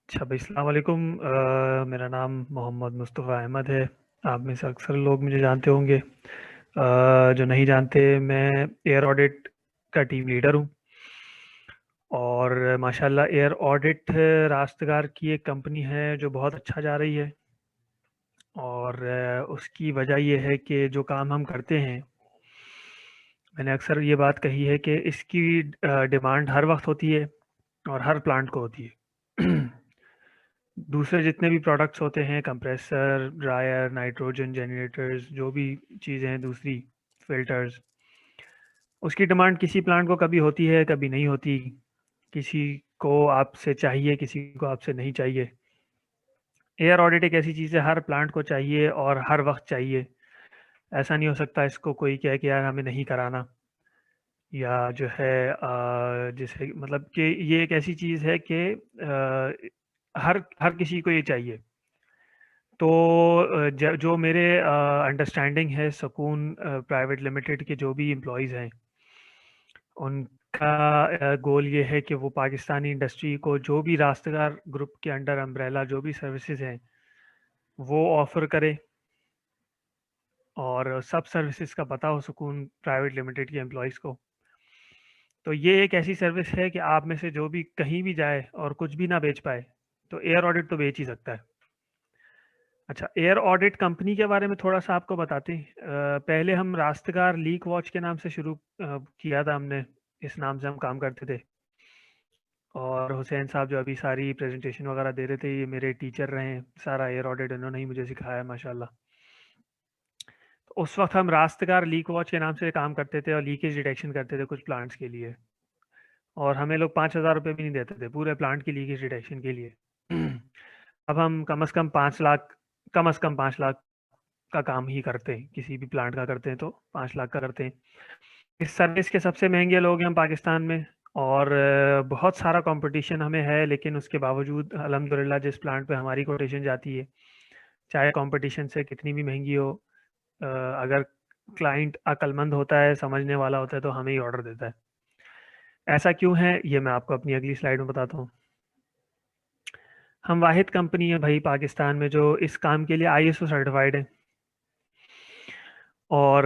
अच्छा भाई, अस्सलाम वालेकुम। मेरा नाम मोहम्मद मुस्तफ़ा अहमद है। आप में से अक्सर लोग मुझे जानते होंगे। जो नहीं जानते, मैं एयर ऑडिट का टीम लीडर हूँ। और माशाल्लाह एयर ऑडिट रास्तगार की एक कंपनी है जो बहुत अच्छा जा रही है। और उसकी वजह ये है कि जो काम हम करते हैं, मैंने अक्सर ये बात कही है कि इसकी डिमांड हर वक्त होती है और हर प्लांट को होती है। दूसरे जितने भी प्रोडक्ट्स होते हैं, कंप्रेसर, ड्रायर, नाइट्रोजन जनरेटर्स, जो भी चीज़ें हैं दूसरी, फिल्टर्स, उसकी डिमांड किसी प्लांट को कभी होती है, कभी नहीं होती। किसी को आपसे चाहिए, किसी को आपसे नहीं चाहिए। एयर ऑडिट एक ऐसी चीज़ है, हर प्लांट को चाहिए और हर वक्त चाहिए। ऐसा नहीं हो सकता इसको कोई कहे कि यार हमें नहीं कराना, या जो है जैसे मतलब कि ये एक ऐसी चीज़ है कि हर हर किसी को ये चाहिए। तो जो मेरे अंडरस्टैंडिंग है, सुकून प्राइवेट लिमिटेड के जो भी एम्प्लॉयज़ हैं, उनका गोल ये है कि वो पाकिस्तानी इंडस्ट्री को जो भी रास्तगार ग्रुप के अंडर अम्ब्रेला जो भी सर्विसेज हैं, वो ऑफ़र करे। और सब सर्विसेज का पता हो सुकून प्राइवेट लिमिटेड के एम्प्लॉयज़ को। तो ये एक ऐसी सर्विस है कि आप में से जो भी कहीं भी जाए और कुछ भी ना बेच पाए, तो एयर ऑडिट तो बेच ही सकता है। अच्छा, एयर ऑडिट कंपनी के बारे में थोड़ा-सा आपको बताते हैं। पहले हम रास्तगार लीक वॉच के नाम से शुरू किया था हमने, इस नाम से हम काम करते थे। और हुसैन साहब जो अभी सारी प्रेज़ेंटेशन वगैरह दे रहे थे, ये मेरे टीचर रहे हैं। सारा एयर ऑडिट इन्होंने ही मुझे सिखाया माशाल्लाह। तो उस वक़्त हम रास्तगार लीक वॉच के नाम से काम करते थे और लीकेज डिटेक्शन करते थे कुछ प्लांट्स के लिए। और हमें लोग ₹5000 भी नहीं देते थे पूरे प्लांट की लीकेज डिटेक्शन के लिए। अब हम कम से कम 5 लाख, कम से कम 5 लाख का काम ही करते हैं। किसी भी प्लांट का करते हैं तो 5 लाख का करते हैं। इस सर्विस के सबसे महंगे लोग हैं हम पाकिस्तान में। और बहुत सारा कंपटीशन हमें है, लेकिन उसके बावजूद अल्हम्दुलिल्लाह जिस प्लांट पे हमारी कोटेशन जाती है, चाहे कंपटीशन से कितनी भी महंगी हो, अगर क्लाइंट अक्लमंद होता है, समझने वाला होता है, तो हमें ही ऑर्डर देता है। ऐसा क्यों है, ये मैं आपको अपनी अगली स्लाइड में बताता हूँ। हम वाहिद कंपनी है भाई पाकिस्तान में जो इस काम के लिए ISO सर्टिफाइड है। और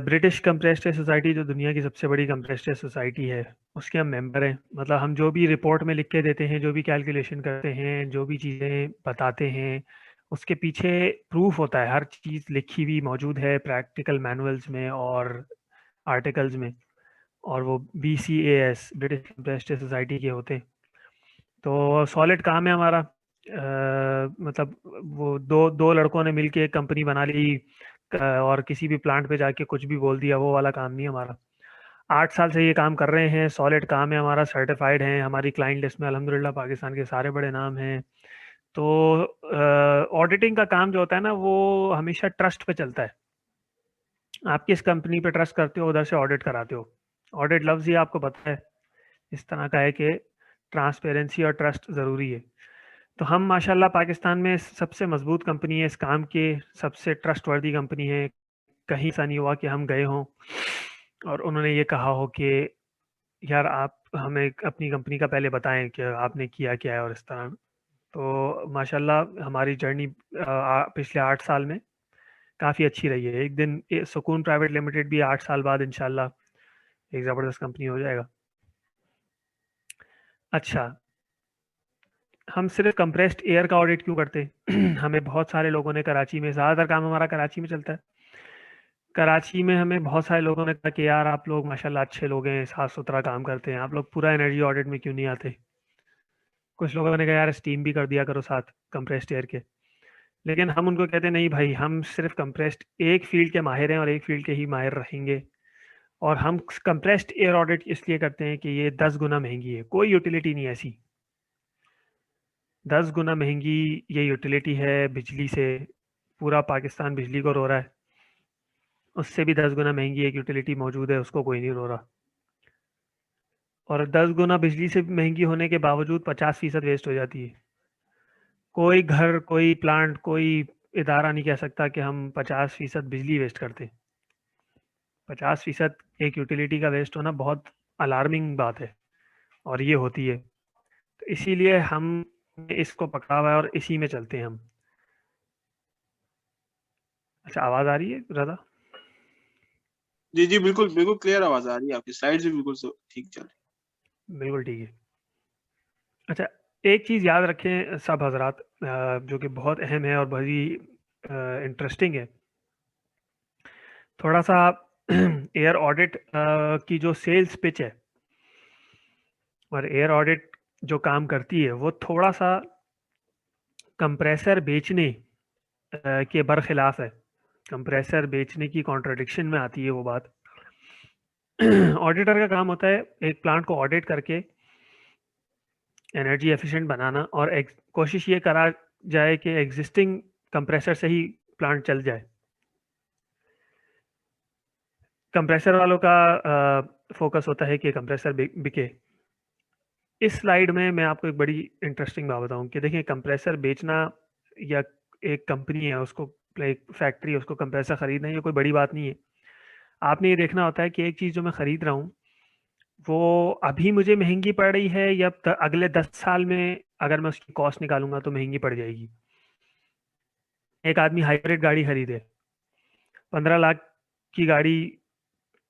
ब्रिटिश कंप्रेस्ड एयर सोसाइटी जो दुनिया की सबसे बड़ी कंप्रेस्ड एयर सोसाइटी है, उसके हम मेंबर हैं। मतलब हम जो भी रिपोर्ट में लिख के देते हैं, जो भी कैलकुलेशन करते हैं, जो भी चीज़ें बताते हैं, उसके पीछे प्रूफ होता है। हर चीज़ लिखी हुई मौजूद है प्रैक्टिकल मैनुअल्स में और आर्टिकल्स में। और वो BCAS, British compressed air society के होते हैं। तो सॉलिड काम है हमारा। मतलब वो दो दो लड़कों ने मिलके एक कंपनी बना ली, और किसी भी प्लांट पे जाके कुछ भी बोल दिया, वो वाला काम नहीं है हमारा। 8 साल से ये काम कर रहे हैं, सॉलिड काम है हमारा, सर्टिफाइड है। हमारी क्लाइंट लिस्ट में अल्हम्दुलिल्लाह पाकिस्तान के सारे बड़े नाम हैं। तो ऑडिटिंग का काम जो होता है ना, वो हमेशा ट्रस्ट पे चलता है। आप किस कंपनी पे ट्रस्ट करते हो, उधर से ऑडिट कराते हो। ऑडिट लफ्ज़ ही आपको पता है इस तरह का है कि ट्रांसपेरेंसी और ट्रस्ट ज़रूरी है। तो हम माशाल्लाह पाकिस्तान में सबसे मजबूत कंपनी है इस काम के, सबसे ट्रस्टवर्दी कंपनी है। कहीं ऐसा नहीं हुआ कि हम गए हों और उन्होंने ये कहा हो कि यार आप हमें अपनी कंपनी का पहले बताएं कि आपने किया क्या है और इस तरह। तो माशाल्लाह हमारी जर्नी पिछले 8 साल में काफ़ी अच्छी रही है। एक दिन सुकून प्राइवेट लिमिटेड भी 8 साल बाद इंशाल्लाह एक ज़बरदस्त कंपनी हो जाएगा। अच्छा, हम सिर्फ कंप्रेस्ड एयर का ऑडिट क्यों करते हैं? हमें बहुत सारे लोगों ने कराची में, ज़्यादातर काम हमारा कराची में चलता है। कराची में हमें बहुत सारे लोगों ने कहा कि यार आप लोग माशाल्लाह अच्छे लोग हैं, साफ सुथरा काम करते हैं, आप लोग पूरा एनर्जी ऑडिट में क्यों नहीं आते। कुछ लोगों ने कहा यार स्टीम भी कर दिया करो साथ कंप्रेस्ड एयर के। लेकिन हम उनको कहते नहीं भाई, हम सिर्फ कंप्रेस्ड एक फील्ड के माहिर हैं और एक फील्ड के ही माहिर रहेंगे। और हम कंप्रेस्ड एयर ऑडिट इसलिए करते हैं कि ये 10 गुना महंगी है, कोई यूटिलिटी नहीं ऐसी। 10 गुना महंगी ये यूटिलिटी है बिजली से। पूरा पाकिस्तान बिजली को रो रहा है, उससे भी 10 गुना महंगी एक यूटिलिटी मौजूद है, उसको कोई नहीं रो रहा। और 10 गुना बिजली से महंगी होने के बावजूद 50% वेस्ट हो जाती है। कोई घर, कोई प्लांट, कोई इदारा नहीं कह सकता कि हम 50% बिजली वेस्ट करते। 50% एक यूटिलिटी का वेस्ट होना बहुत अलार्मिंग बात है, और ये होती है। तो इसीलिए हम इसको पकड़ा हुआ है और इसी में चलते हैं हम। अच्छा, आवाज आ रही है राधा? जी जी, बिल्कुल बिल्कुल क्लियर आवाज आ रही है, आपकी साइड से बिल्कुल ठीक चल रही बिल्कुल ठीक है। अच्छा, एक चीज़ याद रखें सब हजरात, जो कि बहुत अहम है और बड़ी इंटरेस्टिंग है। थोड़ा सा एयर ऑडिट की जो सेल्स पिच है और एयर ऑडिट जो काम करती है, वो थोड़ा सा कंप्रेसर बेचने के बरखिलाफ है। कंप्रेसर बेचने की कॉन्ट्रडिक्शन में आती है वो बात। ऑडिटर का काम होता है एक प्लांट को ऑडिट करके एनर्जी एफिशिएंट बनाना, और कोशिश ये करा जाए कि एग्जिस्टिंग कंप्रेसर से ही प्लांट चल जाए। कंप्रेसर वालों का फोकस होता है कि कंप्रेसर बिके। इस स्लाइड में मैं आपको एक बड़ी इंटरेस्टिंग बात बताऊं कि देखिए, कंप्रेसर बेचना या एक कंपनी है उसको, एक फैक्ट्री है उसको कंप्रेसर खरीदना, ये कोई बड़ी बात नहीं है। आपने ये देखना होता है कि एक चीज़ जो मैं खरीद रहा हूँ वो अभी मुझे महंगी पड़ रही है या अगले 10 साल में अगर मैं उसकी कॉस्ट निकालूंगा तो महंगी पड़ जाएगी। एक आदमी हाइब्रिड गाड़ी खरीदे, 15 लाख की गाड़ी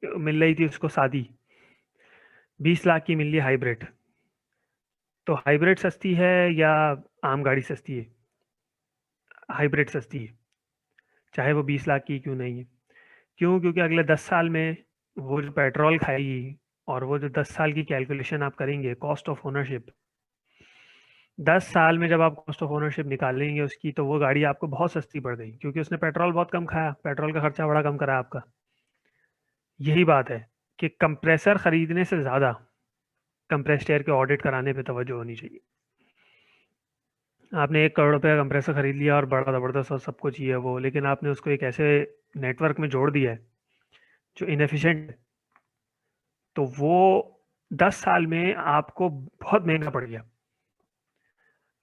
मिल रही थी उसको सादी, 20 लाख की मिल रही हाइब्रिड। तो हाइब्रिड सस्ती है या आम गाड़ी सस्ती है? हाइब्रिड सस्ती है, चाहे वो 20 लाख की क्यों नहीं है। क्यों? क्योंकि अगले 10 साल में वो जो पेट्रोल खाएगी, और वो जो 10 साल की कैलकुलेशन आप करेंगे कॉस्ट ऑफ ओनरशिप, 10 साल में जब आप कॉस्ट ऑफ ओनरशिप निकालेंगे उसकी, तो वो गाड़ी आपको बहुत सस्ती पड़ गई क्योंकि उसने पेट्रोल बहुत कम खाया, पेट्रोल का खर्चा बड़ा कम करा आपका। यही बात है कि कंप्रेसर खरीदने से ज़्यादा कंप्रेस्ड एयर के ऑडिट कराने पे तवज्जो होनी चाहिए। आपने 1 करोड़ रुपए का कंप्रेसर खरीद लिया और बड़ा ज़बरदस्त और सब कुछ ही है वो, लेकिन आपने उसको एक ऐसे नेटवर्क में जोड़ दिया है जो इनएफिशिएंट है, तो वो 10 साल में आपको बहुत महंगा पड़ गया।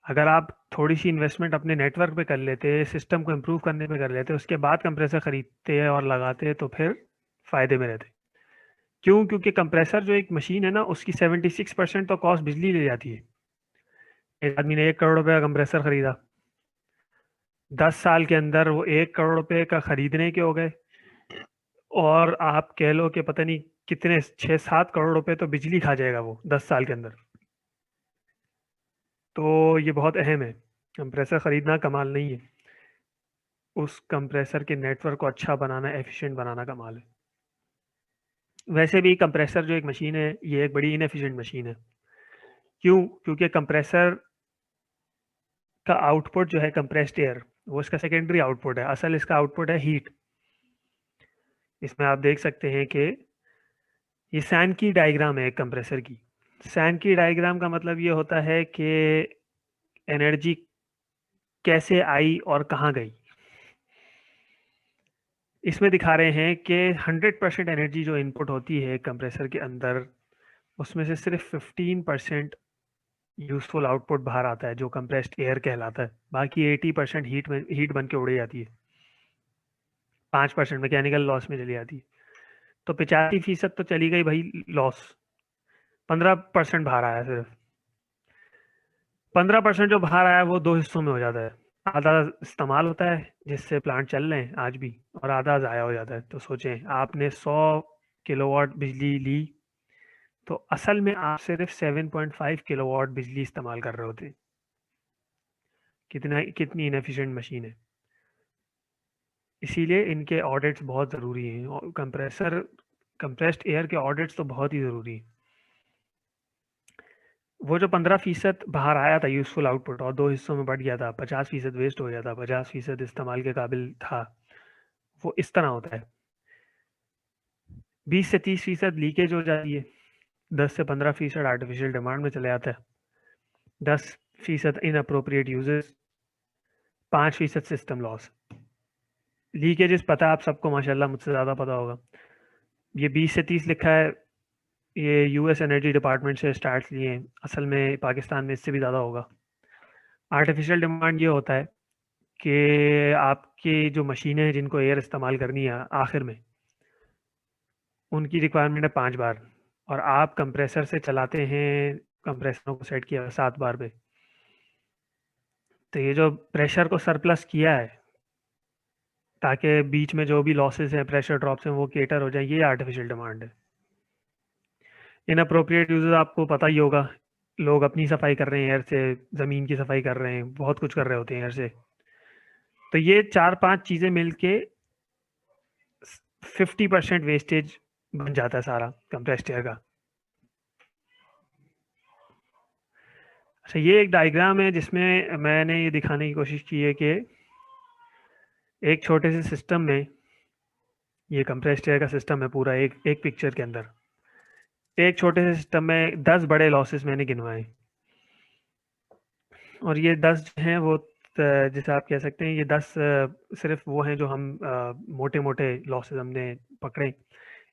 अगर आप थोड़ी सी इन्वेस्टमेंट अपने नेटवर्क पे कर लेते, सिस्टम को इम्प्रूव करने पे कर लेते, उसके बाद कंप्रेसर खरीदते और लगाते, तो फिर फायदे में रहते। क्यों? क्योंकि कंप्रेसर जो एक मशीन है ना, उसकी 76% तो कॉस्ट बिजली ले जाती है। एक आदमी ने 1 करोड़ रुपए का कंप्रेसर खरीदा, 10 साल के अंदर वो 1 करोड़ रुपए का खरीदने के हो गए, और आप कह लो कि पता नहीं कितने 6-7 करोड़ रुपए तो बिजली खा जाएगा वो 10 साल के अंदर। तो ये बहुत अहम है, कंप्रेसर खरीदना कमाल नहीं है, उस कंप्रेसर के नेटवर्क को अच्छा बनाना, एफिशिएंट बनाना कमाल है। वैसे भी कंप्रेसर जो एक मशीन है, ये एक बड़ी इनएफिशिएंट मशीन है। क्यों? क्योंकि कंप्रेसर का आउटपुट जो है कंप्रेस्ड एयर, वो इसका सेकेंडरी आउटपुट है, असल इसका आउटपुट है हीट। इसमें आप देख सकते हैं कि ये सैन की डायग्राम है एक कंप्रेसर की। सैन की डायग्राम का मतलब ये होता है कि एनर्जी कैसे आई और कहाँ गई। इसमें दिखा रहे हैं कि 100% एनर्जी जो इनपुट होती है कंप्रेसर के अंदर, उसमें से सिर्फ 15% यूजफुल आउटपुट बाहर आता है जो कंप्रेस्ड एयर कहलाता है। बाकी 80% हीट बन के उड़े जाती है, 5% मैकेनिकल लॉस में चली जाती है। तो 85% तो चली गई भाई लॉस, 15% बाहर आया सिर्फ। 15% जो बाहर आया वो दो हिस्सों में हो जाता है। आधा इस्तेमाल होता है जिससे प्लांट चल रहे हैं आज भी, और आधा ज़ाया हो जाता है। तो सोचें, आपने 100 किलोवाट बिजली ली, तो असल में आप सिर्फ 7.5 किलोवाट बिजली इस्तेमाल कर रहे होते। कितनी इनएफिशिएंट मशीन है। इसीलिए इनके ऑडिट्स बहुत ज़रूरी हैं, और कंप्रेस्ड एयर के ऑडिट्स तो बहुत ही ज़रूरी हैं। वो जो 15% बाहर आया था यूजफुल आउटपुट और दो हिस्सों में बढ़ गया था, 50% वेस्ट हो गया था, 50% इस्तेमाल के काबिल था, वो इस तरह होता है। 20 से 30% लीकेज हो जाती है, 10 से 15% आर्टिफिशियल डिमांड में चले जाता है, 10% in appropriate uses, 5% system loss. Leakages पता है आप सबको, माशाल्लाह मुझसे ज़्यादा पता होगा। ये 20 से 30 लिखा है, ये यूएस एनर्जी डिपार्टमेंट से स्टार्ट लिए हैं, असल में पाकिस्तान में इससे भी ज़्यादा होगा। आर्टिफिशियल डिमांड ये होता है कि आपकी जो मशीनें हैं जिनको एयर इस्तेमाल करनी है आखिर में, उनकी रिक्वायरमेंट है 5 बार, और आप कंप्रेसर से चलाते हैं, कंप्रेसरों को सेट किया 7 बार पे। तो ये जो प्रेशर को सरप्लस किया है ताकि बीच में जो भी लॉसेस हैं प्रेशर ड्रॉप्स हैं वो केटर हो जाए, ये आर्टिफिशियल डिमांड है। इनअप्रोप्रिएट यूजेस आपको पता ही होगा, लोग अपनी सफाई कर रहे हैं एयर से, ज़मीन की सफाई कर रहे हैं, बहुत कुछ कर रहे होते हैं एयर से। तो ये 4-5 चीज़ें मिलके 50% वेस्टेज बन जाता है सारा कंप्रेस्ड एयर का। अच्छा, ये एक डायग्राम है जिसमें मैंने ये दिखाने की कोशिश की है कि एक छोटे से सिस्टम में, ये कंप्रेस्ड एयर का सिस्टम है पूरा एक एक पिक्चर के अंदर, एक छोटे से सिस्टम में 10 बड़े लॉसेस मैंने गिनवाए, और ये 10 जो हैं वो जैसे आप कह सकते हैं ये 10 सिर्फ वो हैं जो हम मोटे मोटे लॉसेस हमने पकड़े,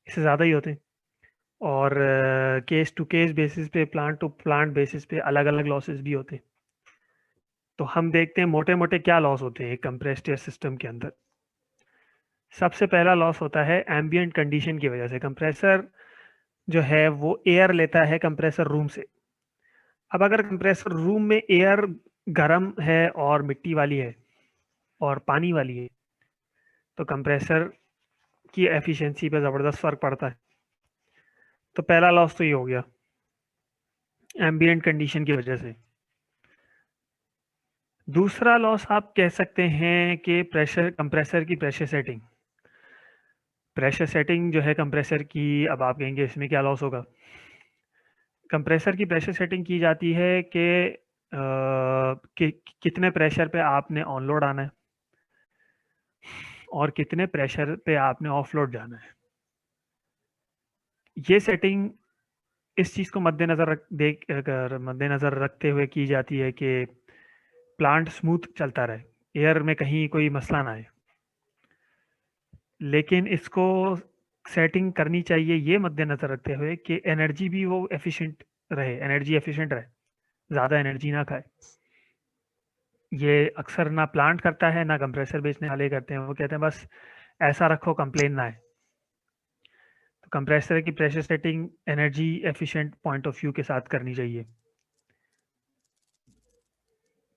इससे ज़्यादा ही होते हैं। और केस टू केस बेसिस पे, प्लांट टू प्लांट बेसिस पे अलग अलग लॉसेस भी होते हैं। तो हम देखते हैं मोटे मोटे क्या लॉस होते हैं एक कंप्रेस्ड एयर सिस्टम के अंदर। सबसे पहला लॉस होता है एम्बिएंट कंडीशन की वजह से। कंप्रेसर जो है वो एयर लेता है कंप्रेसर रूम से। अब अगर कंप्रेसर रूम में एयर गर्म है और मिट्टी वाली है और पानी वाली है, तो कंप्रेसर की एफिशिएंसी पे ज़बरदस्त फर्क पड़ता है। तो पहला लॉस तो ये हो गया एम्बिएंट कंडीशन की वजह से। दूसरा लॉस आप कह सकते हैं कि प्रेशर, कंप्रेसर की प्रेशर सेटिंग। प्रेशर सेटिंग जो है कंप्रेसर की, अब आप कहेंगे इसमें क्या लॉस होगा। कंप्रेसर की प्रेशर सेटिंग की जाती है कि कितने प्रेशर पे आपने ऑन लोड आना है और कितने प्रेशर पे आपने ऑफ लोड जाना है। ये सेटिंग इस चीज़ को मद्देनज़र रखते हुए की जाती है कि प्लांट स्मूथ चलता रहे, एयर में कहीं कोई मसला ना आए। लेकिन इसको सेटिंग करनी चाहिए ये मद्देनज़र रखते हुए कि एनर्जी भी वो एफिशिएंट रहे, एनर्जी एफिशिएंट रहे, ज़्यादा एनर्जी ना खाए। ये अक्सर ना प्लांट करता है ना कंप्रेसर बेचने वाले करते हैं। वो कहते हैं बस ऐसा रखो कंप्लेन ना आए। तो कंप्रेसर की pressure setting energy efficient point of view के साथ करनी चाहिए।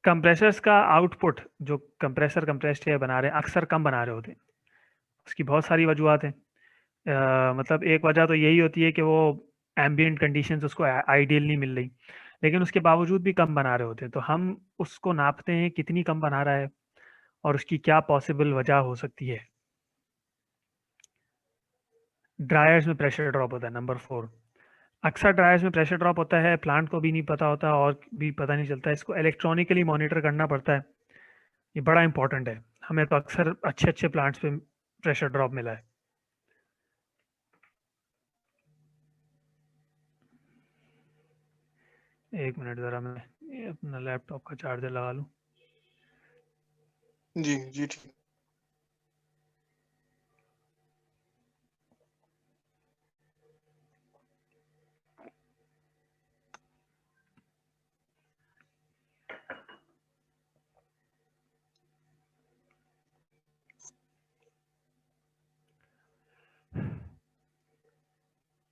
कंप्रेसर्स का आउटपुट जो कंप्रेसर कंप्रेस्ड एयर बना रहे हैं अक्सर कम बना रहे होते हैं। उसकी बहुत सारी वजूहत हैं। मतलब एक वजह तो यही होती है कि वो एम्बिएंट कंडीशंस उसको आइडियल नहीं मिल रही, लेकिन उसके बावजूद भी कम बना रहे होते हैं। तो हम उसको नापते हैं कितनी कम बना रहा है और उसकी क्या पॉसिबल वजह हो सकती है। ड्रायर्स में प्रेशर ड्रॉप होता है नंबर 4। अक्सर ड्रायर्स में प्रेशर ड्रॉप होता है, प्लांट को भी नहीं पता होता और भी पता नहीं चलता। इसको इलेक्ट्रॉनिकली मॉनिटर करना पड़ता है, ये बड़ा इंपॉर्टेंट है। हमें तो अक्सर अच्छे अच्छे प्लांट्स पे प्रेशर ड्रॉप मिला है। एक मिनट ज़रा मैं ये अपना लैपटॉप का चार्जर लगा लूँ। जी जी ठीक।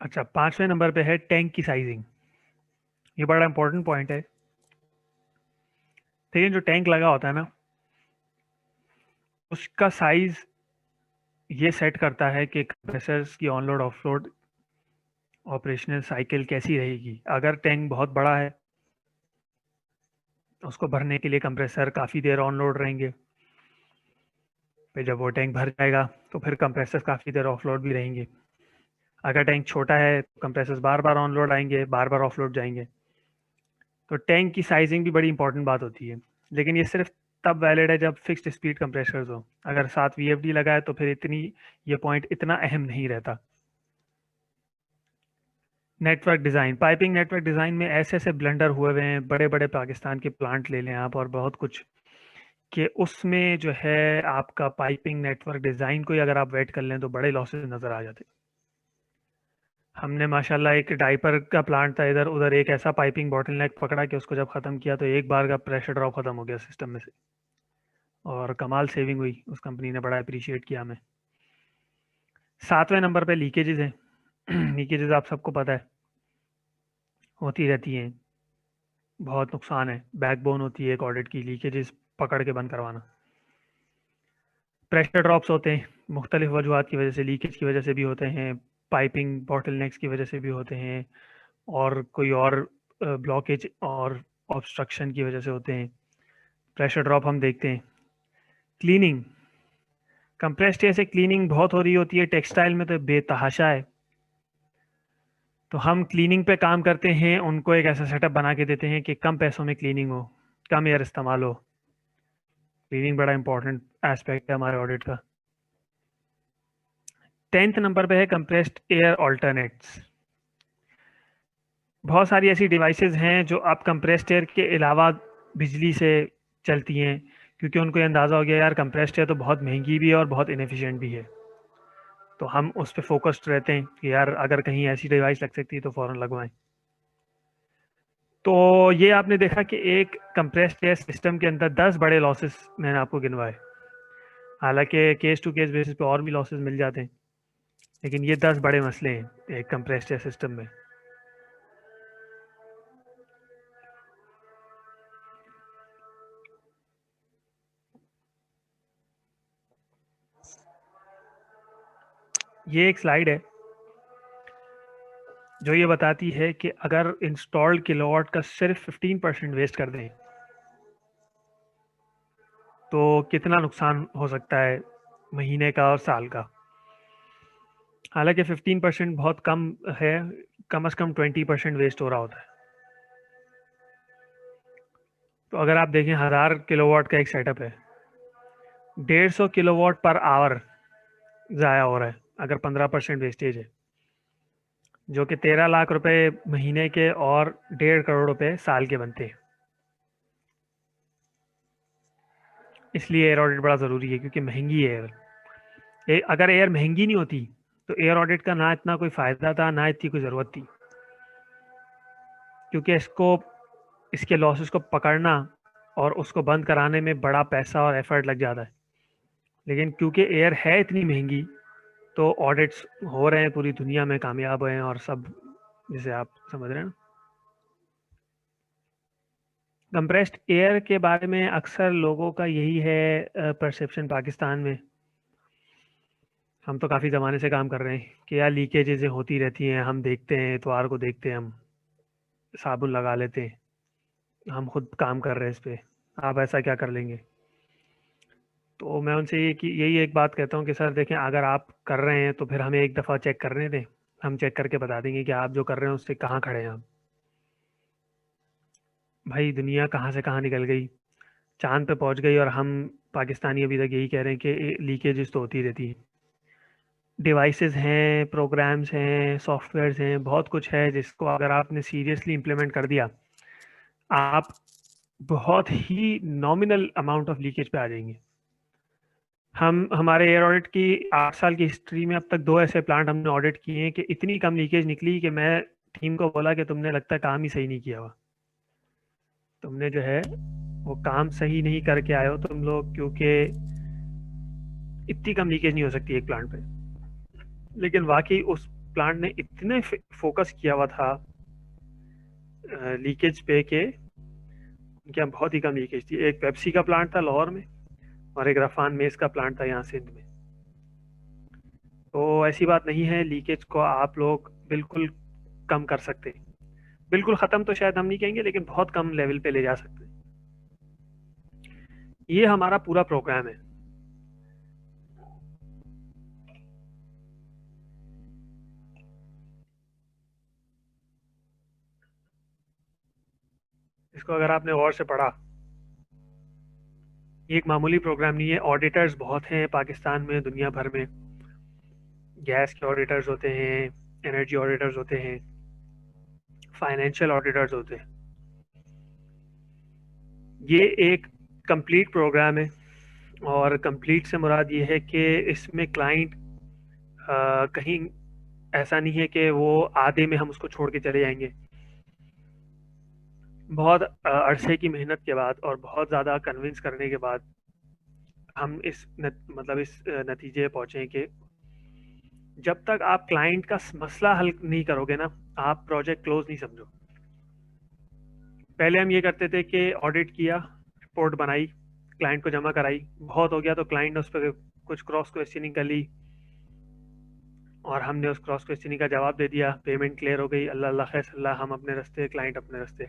अच्छा, 5वें नंबर पे है टैंक की साइजिंग। ये बड़ा इंपॉर्टेंट पॉइंट है। देखिए जो टैंक लगा होता है ना, उसका साइज ये सेट करता है कि कंप्रेसर्स की on load of load operational cycle कैसी रहेगी। अगर टैंक बहुत बड़ा है, उसको भरने के लिए कंप्रेसर काफ़ी देर ऑन लोड रहेंगे। फिर जब वो टैंक भर जाएगा तो फिर कंप्रेसर काफ़ी देर ऑफ लोड भी रहेंगे। अगर टैंक छोटा है तो compressors bar bar on load आएंगे, बार बार ऑफ लोड जाएंगे। तो टैंक की साइजिंग भी बड़ी इंपॉर्टेंट बात होती है। लेकिन ये सिर्फ तब वैलिड है जब फिक्स्ड स्पीड कंप्रेसर्स हो। अगर साथ वीएफडी लगा है तो फिर ये पॉइंट इतना अहम नहीं रहता। Network design, piping network design में ऐसे ऐसे ब्लंडर हुए हुए हैं, बड़े बड़े पाकिस्तान के प्लांट ले लें आप और बहुत कुछ, कि उसमें जो है आपका पाइपिंग नेटवर्क डिज़ाइन को ही अगर आप वेट कर लें तो बड़े लॉसेस नज़र आ जाते हैं। हमने माशाल्लाह एक डाइपर का प्लांट था इधर उधर, एक ऐसा पाइपिंग बॉटलनेक पकड़ा कि उसको जब ख़त्म किया तो एक बार का प्रेशर ड्रॉप ख़त्म हो गया सिस्टम में से, और कमाल सेविंग हुई। उस कंपनी ने बड़ा अप्रिशिएट किया हमें। 7वें नंबर पे लीकेजेस हैं। लीकेजेस आप सबको पता है होती रहती हैं, बहुत नुकसान है, बैकबोन होती है एक ऑडिट की लीकेजेस। पकड़ के बंद करवाना। प्रेशर ड्रॉप्स होते हैं, मुख्तलिफ वजूहत की वजह से, लीकेज की वजह से भी होते हैं, पाइपिंग बॉटलनेक्स की वजह से भी होते हैं, और कोई और ब्लॉकेज और ऑब्स्ट्रक्शन की वजह से होते हैं। प्रेशर ड्रॉप हम देखते हैं। क्लीनिंग, कंप्रेस्ड एयर से क्लीनिंग बहुत हो रही होती है, टेक्सटाइल में तो बेतहाशा है। तो हम क्लीनिंग पे काम करते हैं, उनको एक ऐसा सेटअप बना के देते हैं कि कम पैसों में क्लीनिंग हो, कम एयर इस्तेमाल हो। क्लीनिंग बड़ा इंपॉर्टेंट एस्पेक्ट है हमारे ऑडिट का। 10th नंबर पे है कंप्रेस्ड एयर ऑल्टरनेट्स। बहुत सारी ऐसी डिवाइसेस हैं जो अब कंप्रेस्ड एयर के अलावा बिजली से चलती हैं, क्योंकि उनको ये अंदाज़ा हो गया यार कंप्रेस्ड एयर तो बहुत महंगी भी है और बहुत इनएफिशिएंट भी है। तो हम उस पर फोकस्ड रहते हैं कि यार अगर कहीं ऐसी डिवाइस लग सकती है तो फ़ौरन लगवाएं। तो ये आपने देखा कि एक कंप्रेस्ड एयर सिस्टम के अंदर 10 बड़े लॉसेस मैंने आपको गिनवाए। हालांकि केस टू केस बेसिस पे और भी लॉसेस मिल जाते हैं, लेकिन ये 10 बड़े मसले हैं एक कंप्रेस्ड एयर सिस्टम में। ये एक स्लाइड है जो ये बताती है कि अगर इंस्टॉल्ड किलोवाट का सिर्फ 15% वेस्ट कर दें तो कितना नुकसान हो सकता है महीने का और साल का। हालांकि 15% बहुत कम है, कम से कम 20% वेस्ट हो रहा होता है। तो अगर आप देखें 1000 किलोवाट का एक सेटअप है, 150 किलोवाट पर आवर ज़ाया हो रहा है अगर 15% वेस्टेज है, जो कि 13 लाख रुपए महीने के और 1.5 करोड़ रुपए साल के बनते हैं। इसलिए एयर ऑडिट बड़ा ज़रूरी है, क्योंकि महंगी है एयर। अगर एयर महंगी नहीं होती तो एयर ऑडिट का ना इतना कोई फ़ायदा था, ना इतनी कोई ज़रूरत थी, क्योंकि इसके लॉसेस को पकड़ना और उसको बंद कराने में बड़ा पैसा और एफर्ट लग जाता है। लेकिन क्योंकि एयर है इतनी महंगी, तो ऑडिट्स हो रहे हैं, पूरी दुनिया में कामयाब हुए हैं और सब, जिसे आप समझ रहे हैं ना। कंप्रेस्ड एयर के बारे में अक्सर लोगों का यही है परसेप्शन पाकिस्तान में। हम तो काफ़ी ज़माने से काम कर रहे हैं कि यार लीकेजेस होती रहती हैं, हम देखते हैं, इतवार को देखते हैं, हम साबुन लगा लेते हैं, हम खुद काम कर रहे हैं इस पे, आप ऐसा क्या कर लेंगे। तो मैं उनसे यही एक बात कहता हूँ कि सर देखें, अगर आप कर रहे हैं तो फिर हमें एक दफ़ा चेक करने दें, हम चेक करके बता देंगे कि आप जो कर रहे हैं उससे कहाँ खड़े हैं आप। भाई दुनिया कहाँ से कहाँ निकल गई, चांद पे पहुँच गई, और हम पाकिस्तानी अभी तक यही कह रहे हैं कि लीकेजेस तो होती रहती है। डिवाइसेस हैं, प्रोग्राम्स हैं, सॉफ्टवेयर्स हैं, बहुत कुछ है जिसको अगर आपने सीरियसली इम्प्लीमेंट कर दिया, आप बहुत ही नॉमिनल अमाउंट ऑफ लीकेज पे आ जाएंगे। हमारे एयर ऑडिट की 8 साल की हिस्ट्री में अब तक 2 ऐसे प्लांट हमने ऑडिट किए हैं कि इतनी कम लीकेज निकली कि मैं टीम को बोला कि तुमने लगता है काम ही सही नहीं किया हुआ, तुमने जो है वो काम सही नहीं करके आए हो तुम लोग, क्योंकि इतनी कम लीकेज नहीं हो सकती एक प्लांट पे। लेकिन वाकई उस प्लांट ने इतने फोकस किया हुआ था लीकेज पे के उनके यहाँ बहुत ही कम लीकेज थी। एक पेप्सी का प्लांट था लाहौर में, और एक रफान मेस का प्लांट था यहाँ सिंध में। तो ऐसी बात नहीं है, लीकेज को आप लोग बिल्कुल कम कर सकते हैं। बिल्कुल ख़त्म तो शायद हम नहीं कहेंगे, लेकिन बहुत कम लेवल पे ले जा सकते हैं। ये हमारा पूरा प्रोग्राम है। इसको अगर आपने गौर से पढ़ा, ये एक मामूली प्रोग्राम नहीं है। ऑडिटर्स बहुत हैं पाकिस्तान में, दुनिया भर में। गैस के ऑडिटर्स होते हैं, एनर्जी ऑडिटर्स होते हैं, फाइनेंशियल ऑडिटर्स होते हैं। ये एक कंप्लीट प्रोग्राम है, और कंप्लीट से मुराद ये है कि इसमें क्लाइंट कहीं ऐसा नहीं है कि वो आधे में हम उसको छोड़ के चले जाएंगे। बहुत अरसे की मेहनत के बाद और बहुत ज़्यादा कन्विंस करने के बाद हम इस नतीजे पहुँचे कि जब तक आप क्लाइंट का मसला हल नहीं करोगे ना, आप प्रोजेक्ट क्लोज नहीं समझो। पहले हम ये करते थे कि ऑडिट किया, रिपोर्ट बनाई, क्लाइंट को जमा कराई, बहुत हो गया तो क्लाइंट ने उस पर कुछ क्रॉस क्वेश्चनिंग कर ली और हमने उस क्रॉस क्वेश्चनिंग का जवाब दे दिया, पेमेंट क्लियर हो गई, अल्लाह अल्लाह खैर अल्लाह, हम अपने रास्ते, क्लाइंट अपने रास्ते।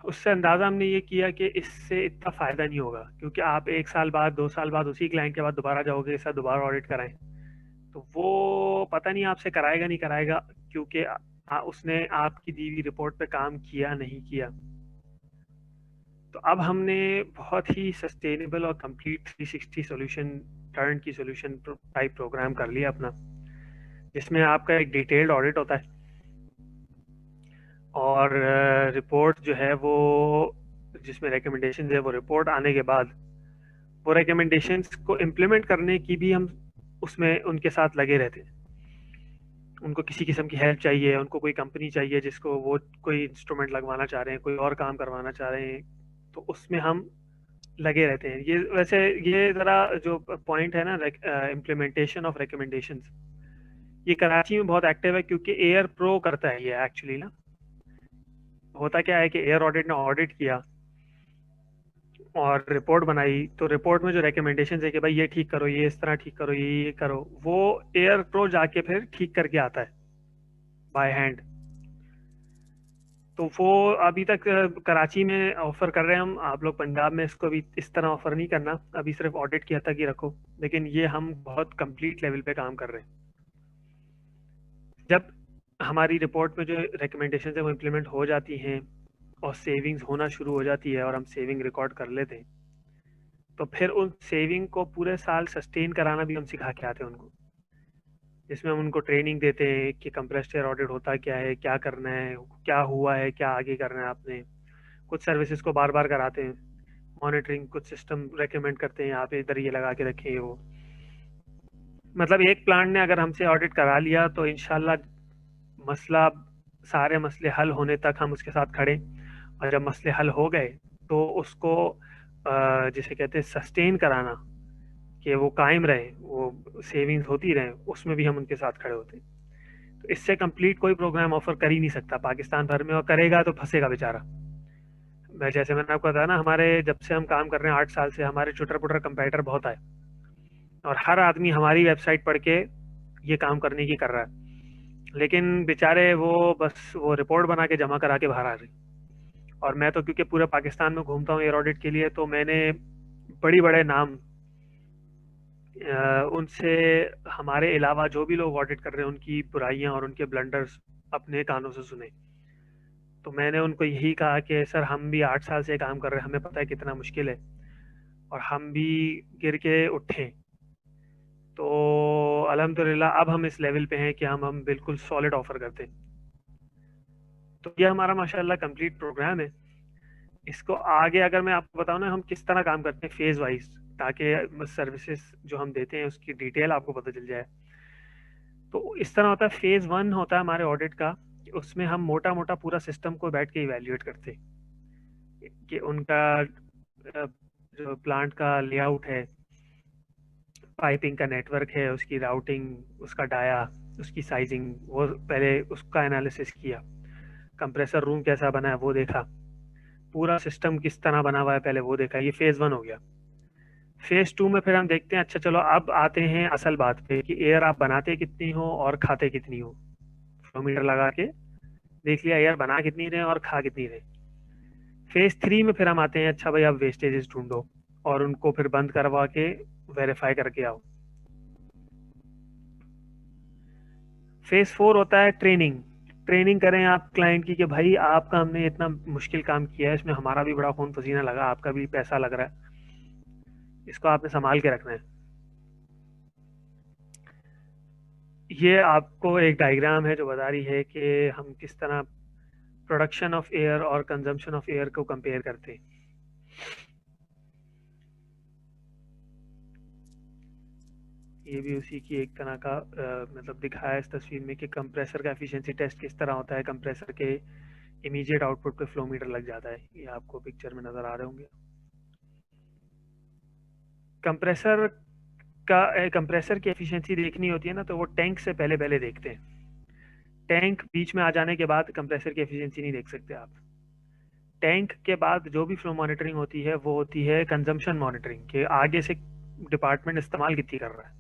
उससे अंदाज़ा हमने ये किया कि इससे इतना फ़ायदा नहीं होगा, क्योंकि आप 1 साल बाद 2 साल बाद उसी क्लाइंट के बाद दोबारा जाओगे, इस दोबारा ऑडिट कराएं, तो वो पता नहीं आपसे कराएगा नहीं कराएगा, क्योंकि उसने आपकी दी हुई रिपोर्ट पे काम किया नहीं किया। तो अब हमने बहुत ही सस्टेनेबल और कंप्लीट 360 सॉल्यूशन, टर्न की सॉल्यूशन टाइप प्रोग्राम कर लिया अपना, जिसमें आपका एक डिटेल्ड ऑडिट होता है और रिपोर्ट जो है वो, जिसमें रिकमेंडेशंस है, वो रिपोर्ट आने के बाद वो रिकमेंडेशंस को इम्प्लीमेंट करने की भी हम उसमें उनके साथ लगे रहते हैं। उनको किसी किस्म की हेल्प चाहिए, उनको कोई कंपनी चाहिए जिसको वो कोई इंस्ट्रूमेंट लगवाना चाह रहे हैं, कोई और काम करवाना चाह रहे हैं, तो उसमें हम लगे रहते हैं। ये वैसे ये ज़रा जो पॉइंट है ना, इम्प्लीमेंटेशन ऑफ रिकमेंडेशंस, ये कराची में बहुत एक्टिव है, क्योंकि एयर प्रो करता है ये एक्चुअली ना। होता क्या है कि एयर ऑडिट ने ऑडिट किया और रिपोर्ट बनाई, तो रिपोर्ट में जो रिकमेंडेशन है कि भाई ये ठीक करो, ये इस तरह ठीक करो, ये करो, वो एयर प्रो जाके फिर ठीक करके आता है बाय हैंड। तो वो अभी तक कराची में ऑफर कर रहे हैं हम, आप लोग पंजाब में इसको भी इस तरह ऑफर नहीं करना, अभी सिर्फ ऑडिट की हद तक ही रखो, लेकिन ये हम बहुत कंप्लीट लेवल पे काम कर रहे हैं। जब हमारी रिपोर्ट में जो रिकमेंडेशन है वो इम्प्लीमेंट हो जाती हैं और सेविंग्स होना शुरू हो जाती है और हम सेविंग रिकॉर्ड कर लेते हैं, तो फिर उन सेविंग को पूरे साल सस्टेन कराना भी हम सिखा के आते हैं उनको, जिसमें हम उनको ट्रेनिंग देते हैं कि कंप्रेस्ड एयर ऑडिट होता क्या है, क्या करना है, क्या हुआ है, क्या आगे करना है आपने। कुछ सर्विसेज को बार बार कराते हैं, मॉनिटरिंग कुछ सिस्टम रेकमेंड करते हैं, यहाँ पे इधर ये लगा के रखें वो। मतलब एक प्लांट ने अगर हमसे ऑडिट करा लिया तो इंशाल्लाह मसला, सारे मसले हल होने तक हम उसके साथ खड़े, और जब मसले हल हो गए तो उसको जिसे कहते हैं सस्टेन कराना, कि वो कायम रहे, वो सेविंग्स होती रहे, उसमें भी हम उनके साथ खड़े होते। तो इससे कंप्लीट कोई प्रोग्राम ऑफर कर ही नहीं सकता पाकिस्तान भर में, और करेगा तो फंसेगा बेचारा। मैं जैसे मैंने आपको बताया ना, हमारे जब से हम काम कर रहे हैं 8 साल से, हमारे चुटर पुटर कंपेटिटर बहुत आए, और हर आदमी हमारी वेबसाइट पढ़ के ये काम करने की कर रहा है, लेकिन बेचारे वो बस वो रिपोर्ट बना के जमा करा के बाहर आ रहे। और मैं तो क्योंकि पूरे पाकिस्तान में घूमता हूँ एयर ऑडिट के लिए, तो मैंने बड़ी बड़े नाम उनसे, हमारे अलावा जो भी लोग ऑडिट कर रहे हैं उनकी बुराइयां और उनके ब्लंडर्स अपने कानों से सुने। तो मैंने उनको यही कहा कि सर हम भी 8 साल से काम कर रहे हैं, हमें पता है कितना मुश्किल है, और हम भी गिर के उठे। तो अल्हम्दुलिल्लाह अब हम इस लेवल पे हैं कि हम बिल्कुल सॉलिड ऑफर करते हैं। तो ये हमारा माशाल्लाह कंप्लीट प्रोग्राम है। इसको आगे अगर मैं आपको बताऊं ना हम किस तरह काम करते हैं फेज वाइज, ताकि सर्विसेज जो हम देते हैं उसकी डिटेल आपको पता चल जाए। तो इस तरह होता है, फेज 1 होता है हमारे ऑडिट का, उसमें हम मोटा मोटा पूरा सिस्टम को बैठ के इवेल्युएट करते हैं कि उनका जो प्लांट का लेआउट है, पाइपिंग का नेटवर्क है, उसकी राउटिंग, उसका डाया, उसकी साइजिंग, वो पहले उसका एनालिसिस किया। कंप्रेसर रूम कैसा बना है वो देखा, पूरा सिस्टम किस तरह बना हुआ है पहले वो देखा। ये फेज 1 हो गया। फेज 2 में फिर हम देखते हैं, अच्छा चलो अब आते हैं असल बात पे कि एयर आप बनाते कितनी हो और खाते कितनी हो। फ्लोमीटर लगा के देख लिया एयर बना कितनी रहे और खा कितनी रहे। फेज 3 में फिर हम आते हैं, अच्छा भाई अब वेस्टेजेस ढूंढो और उनको फिर बंद करवा के वेरीफाई करके आओ। फेज 4 होता है ट्रेनिंग। ट्रेनिंग करें आप क्लाइंट की कि भाई आपका हमने इतना मुश्किल काम किया है, इसमें हमारा भी बड़ा खून पसीना लगा, आपका भी पैसा लग रहा है, इसको आपने संभाल के रखना है। ये आपको एक डायग्राम है जो बता रही है कि हम किस तरह प्रोडक्शन ऑफ एयर और कंजम्पशन ऑफ एयर को कंपेयर करते हैं। ये भी उसी की एक तरह का मतलब दिखाया है इस तस्वीर में कि कंप्रेसर का एफिशिएंसी टेस्ट किस तरह होता है। कंप्रेसर के इमीडिएट आउटपुट पे फ्लो मीटर लग जाता है, ये आपको पिक्चर में नजर आ रहे होंगे। कंप्रेसर कंप्रेसर की एफिशिएंसी देखनी होती है ना, तो वो टैंक से पहले पहले देखते हैं। टैंक बीच में आ जाने के बाद कंप्रेसर की एफिशिएंसी नहीं देख सकते आप। टैंक के बाद जो भी फ्लो मॉनिटरिंग होती है वो होती है कंजम्पशन मॉनिटरिंग, के आगे से डिपार्टमेंट इस्तेमाल कितनी कर रहा है।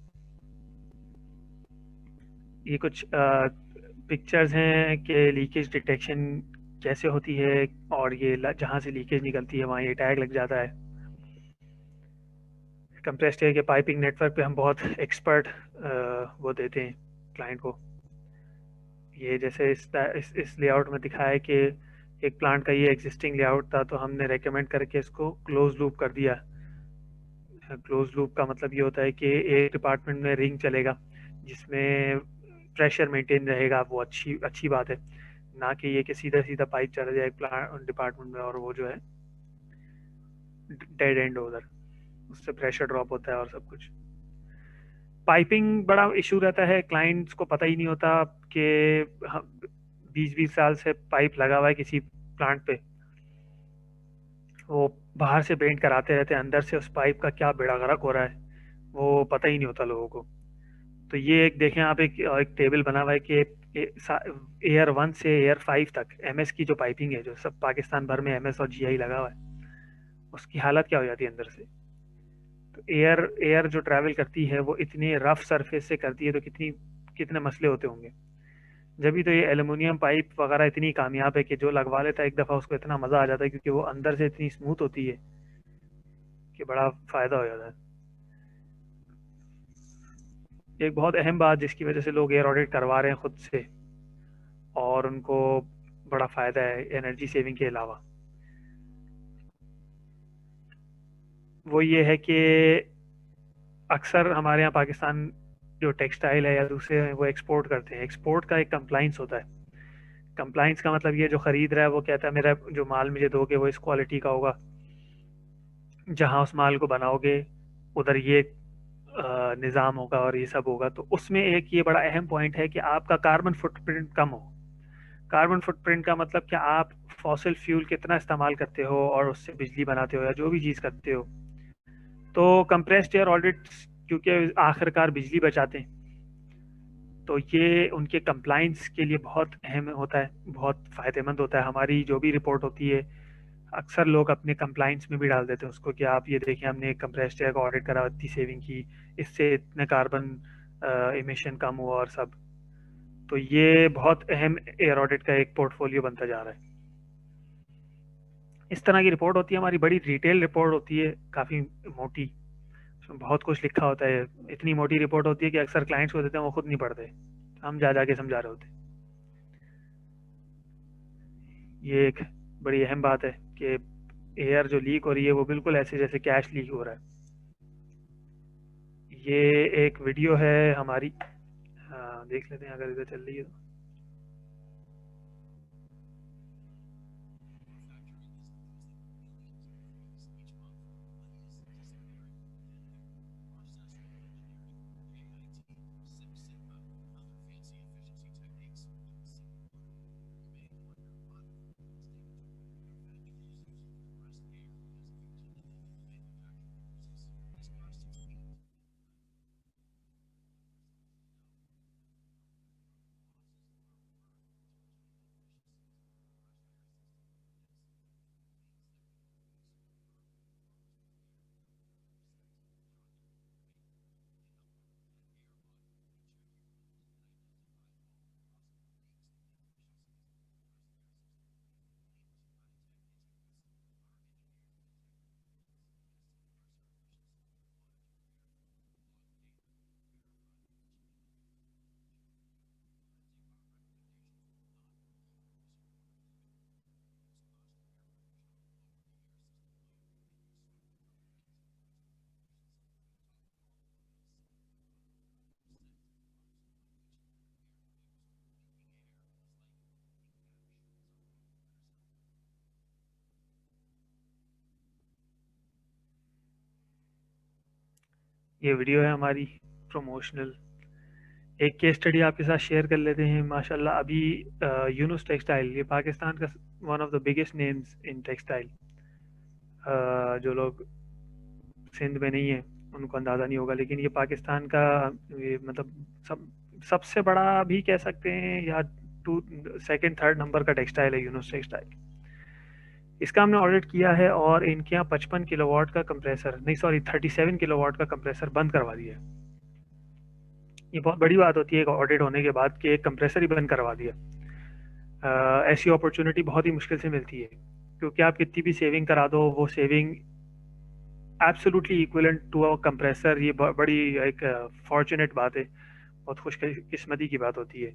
ये कुछ पिक्चर्स हैं कि लीकेज डिटेक्शन कैसे होती है, और ये जहाँ से लीकेज निकलती है वहाँ ये टैग लग जाता है। कंप्रेस्ड एयर के पाइपिंग नेटवर्क पे हम बहुत एक्सपर्ट वो देते हैं क्लाइंट को। ये जैसे इस लेआउट में दिखाया है कि एक प्लांट का ये एग्जिस्टिंग लेआउट था, तो हमने रेकमेंड करके इसको क्लोज लूप कर दिया। क्लोज लूप का मतलब ये होता है कि एक डिपार्टमेंट में रिंग चलेगा जिसमें प्रेशर मेंटेन रहेगा, वो अच्छी अच्छी बात है, ना कि ये कि सीधा सीधा पाइप चला जाए एक प्लांट डिपार्टमेंट में और वो जो है डेड एंड उधर, उससे प्रेशर ड्रॉप होता है और सब कुछ। पाइपिंग बड़ा इशू रहता है, क्लाइंट्स को पता ही नहीं होता कि 20-20 साल से पाइप लगा हुआ है किसी प्लांट पे, वो बाहर से पेंट कराते रहते हैं, अंदर से उस पाइप का क्या बेड़ा गर्क हो रहा है वो पता ही नहीं होता लोगों को। तो ये एक देखें आप, एक टेबल बना हुआ है कि एयर 1 से एयर 5 तक एमएस की जो पाइपिंग है, जो सब पाकिस्तान भर में एमएस और जीआई लगा हुआ है, उसकी हालत क्या हो जाती है अंदर से। तो एयर एयर जो ट्रैवल करती है वो इतनी रफ सरफेस से करती है, तो कितने मसले होते होंगे। जब भी तो ये एल्युमिनियम पाइप वगैरह इतनी कामयाब है कि जो लगवा लेता है एक दफ़ा उसको इतना मज़ा आ जाता है, क्योंकि वो अंदर से इतनी स्मूथ होती है कि बड़ा फ़ायदा हो जाता है। एक बहुत अहम बात जिसकी वजह से लोग एयर ऑडिट करवा रहे हैं खुद से और उनको बड़ा फ़ायदा है एनर्जी सेविंग के अलावा, वो ये है कि अक्सर हमारे यहाँ पाकिस्तान जो टेक्सटाइल है या दूसरे हैं वो एक्सपोर्ट करते हैं। एक्सपोर्ट का एक कंप्लाइंस होता है। कंप्लाइंस का मतलब ये जो ख़रीद रहा है वो कहता है मेरा जो माल मुझे दोगे वो इस क्वालिटी का होगा, जहाँ उस माल को बनाओगे उधर ये निज़ाम होगा और ये सब होगा। तो उसमें एक ये बड़ा अहम पॉइंट है कि आपका कार्बन फुटप्रिंट कम हो। कार्बन फुटप्रिंट का मतलब कि आप फॉसिल फ्यूल कितना इस्तेमाल करते हो और उससे बिजली बनाते हो या जो भी चीज़ करते हो। तो कंप्रेस्ड एयर ऑडिट्स क्योंकि आखिरकार बिजली बचाते हैं, तो ये उनके कंप्लाइंस के लिए बहुत अहम होता है, बहुत फ़ायदेमंद होता है। हमारी जो भी रिपोर्ट होती है अक्सर लोग अपने कंप्लाइंस में भी डाल देते हैं उसको कि आप ये देखें हमने कंप्रेस्ड एयर का ऑडिट करा, इतनी सेविंग की, इससे इतने कार्बन इमिशन कम हुआ और सब। तो ये बहुत अहम एयर ऑडिट का एक पोर्टफोलियो बनता जा रहा है। इस तरह की रिपोर्ट होती है हमारी, बड़ी डिटेल रिपोर्ट होती है, काफ़ी मोटी, उसमें बहुत कुछ लिखा होता है। इतनी मोटी रिपोर्ट होती है कि अक्सर क्लाइंट्स को देते हैं वो खुद नहीं पढ़ते, हम जा के समझा रहे होते। ये एक बड़ी अहम बात है कि एयर जो लीक हो रही है वो बिल्कुल ऐसे जैसे कैश लीक हो रहा है। ये एक वीडियो है हमारी, देख लेते हैं अगर इधर चल रही है तो। ये वीडियो है हमारी प्रमोशनल। एक केस स्टडी आपके साथ शेयर कर लेते हैं। माशाल्लाह अभी यूनुस टेक्सटाइल, ये पाकिस्तान का one of the biggest names in textile. जो लोग सिंध में नहीं है उनको अंदाज़ा नहीं होगा, लेकिन ये पाकिस्तान का ये मतलब सबसे बड़ा भी कह सकते हैं या सेकंड थर्ड नंबर का टेक्सटाइल है यूनुस टेक्सटाइल। इसका हमने ऑडिट किया है और इनके यहाँ 55 किलोवाट का कंप्रेसर, नहीं सॉरी 37 किलोवाट का कंप्रेसर बंद करवा दिया है। ये बहुत बड़ी बात होती है एक ऑडिट होने के बाद कि एक कंप्रेसर ही बंद करवा दिया। ऐसी अपॉर्चुनिटी बहुत ही मुश्किल से मिलती है, क्योंकि आप कितनी भी सेविंग करा दो, वो saving absolutely equivalent to a compressor, ये बड़ी एक फॉर्चुनेट बात है, बहुत खुशकिस्मती की बात होती है।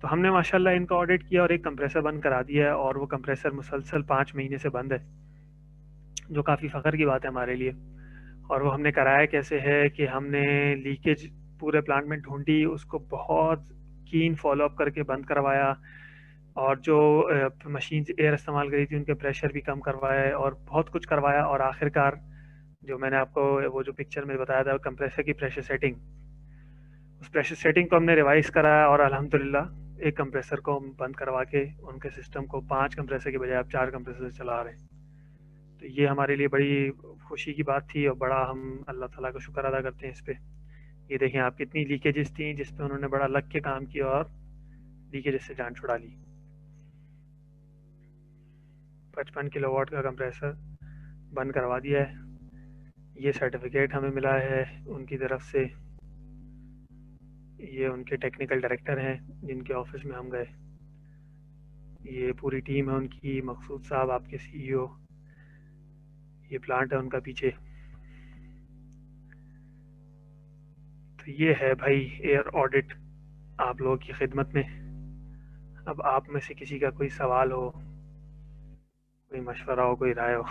तो हमने माशाल्लाह इनका ऑडिट किया और एक कंप्रेसर बंद करा दिया है, और वो कंप्रेसर मुसलसल 5 महीने से बंद है, जो काफ़ी फ़ख्र की बात है हमारे लिए। और वो हमने कराया कैसे है कि हमने लीकेज पूरे प्लांट में ढूंढी, उसको बहुत कीन फॉलोअप करके बंद करवाया, और जो मशीन एयर इस्तेमाल करी थी उनके प्रेशर भी कम करवाए, और बहुत कुछ करवाया, और आखिरकार जो मैंने आपको वो जो पिक्चर में बताया था कंप्रेसर की प्रेशर सेटिंग, उस प्रेशर सेटिंग को हमने रिवाइज कराया, और अल्हम्दुलिल्लाह एक कंप्रेसर को हम बंद करवा के उनके सिस्टम को 5 कंप्रेसर के बजाय आप 4 कंप्रेसर से चला रहे हैं। तो ये हमारे लिए बड़ी खुशी की बात थी, और बड़ा हम अल्लाह ताला का शुक्र अदा करते हैं इस पर। ये देखें आप, कितनी लीकेजेस थी जिस पे उन्होंने बड़ा लग के काम किया और लीकेजेस से जान छुड़ा ली। 55 किलोवाट का कंप्रेसर बंद करवा दिया है। ये सर्टिफिकेट हमें मिला है उनकी तरफ से। ये उनके टेक्निकल डायरेक्टर हैं जिनके ऑफिस में हम गए। ये पूरी टीम है उनकी, मकसूद साहब आपके सीईओ, ये प्लांट है उनका पीछे। तो ये है भाई एयर ऑडिट आप लोगों की खिदमत में। अब आप में से किसी का कोई सवाल हो, कोई मशवरा हो, कोई राय हो